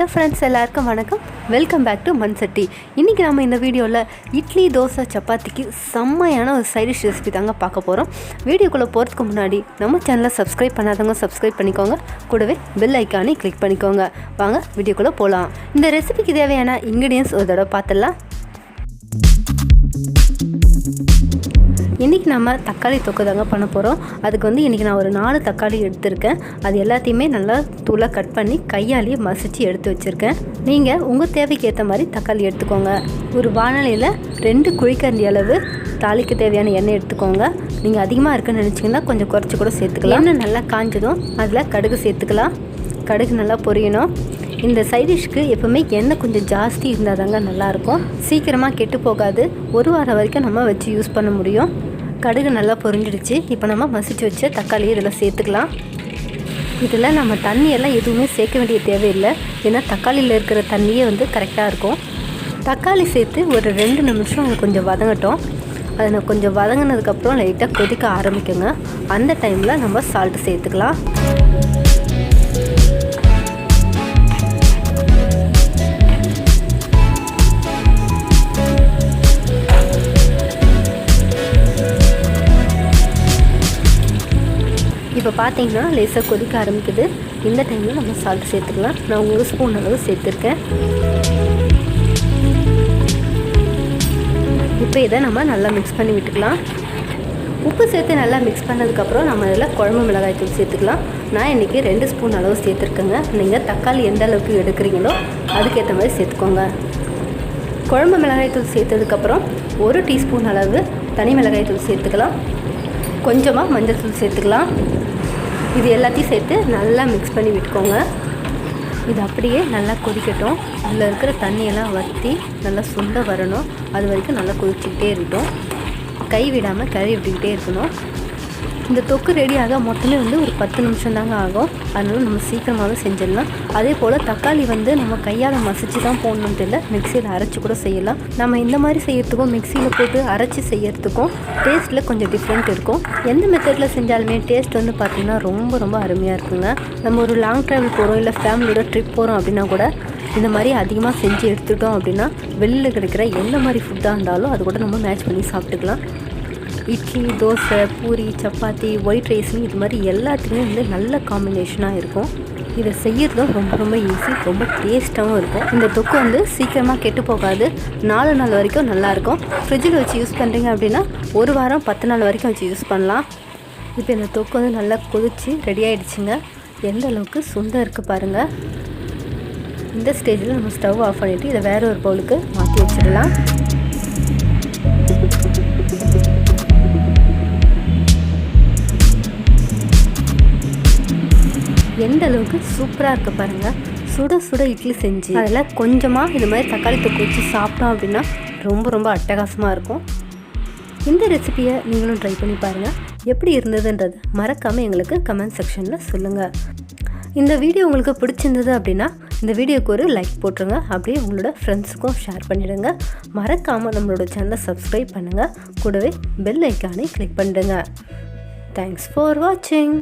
Hello friends, எல்லாருக்கும் வணக்கம். Welcome back to Mansatti. இன்றைக்கி நம்ம இந்த வீடியோவில் இட்லி, தோசை, சப்பாத்திக்கு செம்மையான ஒரு சைடிஷ் ரெசிபி தாங்க பார்க்க போகிறோம். வீடியோக்குள்ளே போகிறதுக்கு முன்னாடி நம்ம சேனலை சப்ஸ்கிரைப் பண்ணாதவங்க சப்ஸ்கிரைப் பண்ணிக்கோங்க. கூடவே பெல் ஐக்கானே கிளிக் பண்ணிக்கோங்க. வாங்க வீடியோக்குள்ளே போகலாம். இந்த ரெசிபிக்கு தேவையான இன்க்ரீடியன்ஸ் ஒரு தடவை பார்த்துடலாம். இன்றைக்கி நம்ம தக்காளி தொக்கு தாங்க பண்ண போகிறோம். அதுக்கு இன்றைக்கி நான் ஒரு 4 தக்காளி எடுத்திருக்கேன். அது எல்லாத்தையுமே நல்லா தூளாக கட் பண்ணி கையாலேயே மசிச்சு எடுத்து வச்சுருக்கேன். நீங்கள் உங்கள் தேவைக்கு ஏற்ற மாதிரி தக்காளி எடுத்துக்கோங்க. ஒரு வானலியில் 2 குழிக்கரண்டி அளவு தாளிக்கு தேவையான எண்ணெய் எடுத்துக்கோங்க. நீங்கள் அதிகமாக இருக்குன்னு நினச்சிங்கன்னா கொஞ்சம் குறைச்சி கூட சேர்த்துக்கலாம். எண்ணெய் நல்லா காஞ்சதும் அதில் கடுகு சேர்த்துக்கலாம். கடுகு நல்லா பொரியணும். இந்த சைடிஷ்க்கு எப்போவுமே எண்ணெய் கொஞ்சம் ஜாஸ்தி இருந்தால் தாங்க நல்லாயிருக்கும். சீக்கிரமாக கெட்டு போகாது. ஒரு வாரம் வரைக்கும் நம்ம வச்சு யூஸ் பண்ண முடியும். கடுகு நல்லா பொரிஞ்சிடுச்சு. இப்போ நம்ம மசிச்சு வச்ச தக்காளியை இதில் சேர்த்துக்கலாம். இதில் நம்ம தண்ணியெல்லாம் எதுவுமே சேர்க்க வேண்டிய தேவையில்லை. ஏன்னா தக்காளியில் இருக்கிற தண்ணியே கரெக்டாக இருக்கும். தக்காளி சேர்த்து ஒரு 2 நிமிஷம் கொஞ்சம் வதங்கட்டும். அதை கொஞ்சம் வதங்கினதுக்கப்புறம் லைட்டாக கொதிக்க ஆரம்பிக்குங்க. அந்த டைமில் நம்ம சால்ட்டு சேர்த்துக்கலாம். இப்போ பார்த்தீங்கன்னா லேசாக கொதிக்க ஆரம்பிக்குது. இந்த டைமில் நம்ம சால்ட் சேர்த்துக்கலாம். நான் 1 ஸ்பூன் அளவு சேர்த்துருக்கேன். இப்போ இதை நம்ம நல்லா மிக்ஸ் பண்ணி விட்டுக்கலாம். உப்பு சேர்த்து நல்லா மிக்ஸ் பண்ணதுக்கப்புறம் நம்ம இதில் குழம்பு மிளகாய் தூள் சேர்த்துக்கலாம். நான் இன்றைக்கி 2 ஸ்பூன் அளவு சேர்த்துருக்கேங்க. நீங்கள் தக்காளி எந்த அளவுக்கு எடுக்கிறீங்களோ அதுக்கேற்ற மாதிரி சேர்த்துக்கோங்க. குழம்பு மிளகாய் தூள் சேர்த்ததுக்கப்புறம் 1 டீஸ்பூன் அளவு தனி மிளகாய் தூள் சேர்த்துக்கலாம். கொஞ்சமாக மஞ்சள் தூள் சேர்த்துக்கலாம். இது எல்லாத்தையும் சேர்த்து நல்லா மிக்ஸ் பண்ணி விட்டுக்கோங்க. இது அப்படியே நல்லா கொதிக்கட்டும். இதில் இருக்கிற தண்ணியெல்லாம் வற்றி நல்லா சுண்ட வரணும். அது வரைக்கும் நல்லா கொதிச்சுக்கிட்டே இருக்கட்டும். கை விடாமல் கறி விட்டுக்கிட்டே இருக்கணும். இந்த தொக்கு ரெடியாக மொத்தமே ஒரு 10 நிமிஷம் தாங்க ஆகும். அதனால நம்ம சீக்கிரமாகவே செஞ்சிடலாம். அதே போல் தக்காளி நம்ம கையால் மசிச்சு தான் போடணுன்ட்டு இல்லை, மிக்சியில் அரைச்சி கூட செய்யலாம். நம்ம இந்த மாதிரி செய்யறதுக்கும் மிக்சியில் போட்டு அரைச்சி செய்யறதுக்கும் டேஸ்ட்டில் கொஞ்சம் டிஃப்ரெண்ட் இருக்கும். எந்த மெத்தடில் செஞ்சாலுமே டேஸ்ட் பார்த்திங்கன்னா ரொம்ப ரொம்ப அருமையாக இருக்குங்க. நம்ம ஒரு லாங் ட்ராவல் போகிறோம், இல்லை ஃபேமிலியோட ட்ரிப் போகிறோம் அப்படின்னா கூட இந்த மாதிரி அதிகமாக செஞ்சு எடுத்துட்டோம் அப்படின்னா வெளியில் கிடைக்கிற எந்த மாதிரி ஃபுட்டாக இருந்தாலும் அது கூட நம்ம மேட்ச் பண்ணி சாப்பிட்டுக்கலாம். இட்லி, தோசை, பூரி, சப்பாத்தி, ஒயிட் ரைஸ்னு இது மாதிரி எல்லாத்துக்குமே நல்ல காம்பினேஷனாக இருக்கும். இதை செய்யறதும் ரொம்ப ரொம்ப ஈஸி, ரொம்ப டேஸ்ட்டாகவும் இருக்கும். இந்த தொக்கு சீக்கிரமாக கெட்டு போகாது. 4 நாள் வரைக்கும் நல்லாயிருக்கும். ஃப்ரிட்ஜில் வச்சு யூஸ் பண்ணுறீங்க அப்படின்னா 1 வாரம் 10 நாள் வரைக்கும் வச்சு யூஸ் பண்ணலாம். இப்போ இந்த தொக்கு நல்லா கொதித்து ரெடி ஆகிடுச்சுங்க. எந்த அளவுக்கு சுண்டை இருக்குது பாருங்கள். இந்த ஸ்டேஜில் நம்ம ஸ்டவ் ஆஃப் பண்ணிவிட்டு இதை வேறு ஒரு பவுலுக்கு மாற்றி வச்சிடலாம். எந்த அளவுக்கு சூப்பராக இருக்குது பாருங்கள். சுட சுட இட்லி செஞ்சு அதில் கொஞ்சமாக இது மாதிரி தக்காளி தொக்கு வச்சு சாப்பிட்டோம் அப்படின்னா ரொம்ப ரொம்ப அட்டகாசமாக இருக்கும். இந்த ரெசிபியை நீங்களும் ட்ரை பண்ணி பாருங்கள். எப்படி இருந்ததுன்றது மறக்காமல் எங்களுக்கு கமெண்ட் செக்ஷனில் சொல்லுங்கள். இந்த வீடியோ உங்களுக்கு பிடிச்சிருந்தது அப்படின்னா இந்த வீடியோக்கு ஒரு லைக் போட்டுருங்க. அப்படியே உங்களோட ஃப்ரெண்ட்ஸுக்கும் ஷேர் பண்ணிவிடுங்க. மறக்காமல் நம்மளோட சேனலை சப்ஸ்கிரைப் பண்ணுங்கள். கூடவே பெல் ஐக்கானை கிளிக் பண்ணிடுங்க. தேங்க்ஸ் ஃபார் வாட்சிங்.